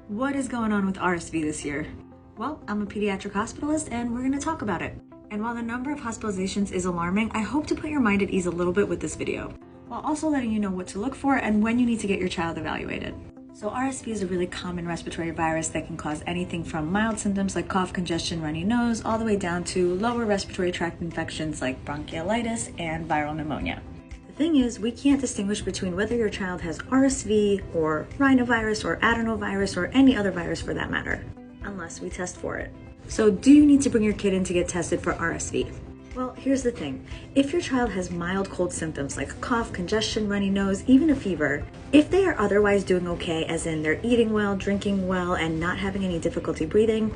What is going on with RSV this year? Well, I'm a pediatric hospitalist and we're going to talk about it. And while the number of hospitalizations is alarming, I hope to put your mind at ease a little bit with this video, while also letting you know what to look for and when you need to get your child evaluated. So RSV is a really common respiratory virus that can cause anything from mild symptoms like cough, congestion, runny nose, all the way down to lower respiratory tract infections like bronchiolitis and viral pneumonia. The thing is, we can't distinguish between whether your child has RSV or rhinovirus or adenovirus or any other virus for that matter, unless we test for it. So do you need to bring your kid in to get tested for RSV? Well, here's the thing. If your child has mild cold symptoms like cough, congestion, runny nose, even a fever, if they are otherwise doing okay, as in they're eating well, drinking well, and not having any difficulty breathing,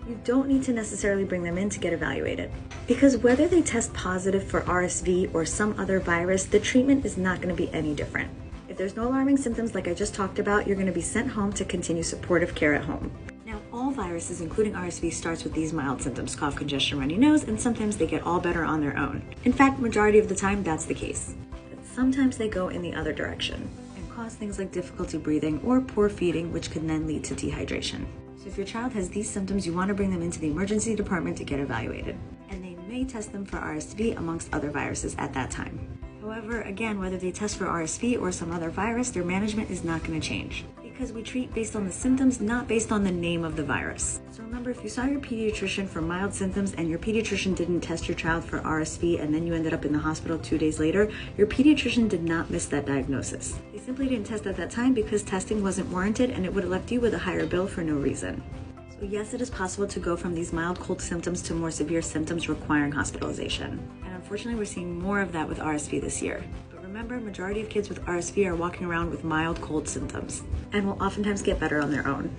you don't need to necessarily bring them in to get evaluated. Because whether they test positive for RSV or some other virus, the treatment is not going to be any different. If there's no alarming symptoms like I just talked about, you're going to be sent home to continue supportive care at home. Now, all viruses, including RSV, starts with these mild symptoms, cough, congestion, runny nose, and sometimes they get all better on their own. In fact, majority of the time, that's the case. But sometimes they go in the other direction and cause things like difficulty breathing or poor feeding, which can then lead to dehydration. So if your child has these symptoms, you want to bring them into the emergency department to get evaluated. And they may test them for RSV amongst other viruses at that time. However, again, whether they test for RSV or some other virus, their management is not going to change, because we treat based on the symptoms, not based on the name of the virus. So remember, if you saw your pediatrician for mild symptoms and your pediatrician didn't test your child for RSV and then you ended up in the hospital 2 days later, your pediatrician did not miss that diagnosis. They simply didn't test at that time because testing wasn't warranted and it would have left you with a higher bill for no reason. So yes, it is possible to go from these mild cold symptoms to more severe symptoms requiring hospitalization. And unfortunately, we're seeing more of that with RSV this year. But remember, majority of kids with RSV are walking around with mild cold symptoms and will oftentimes get better on their own.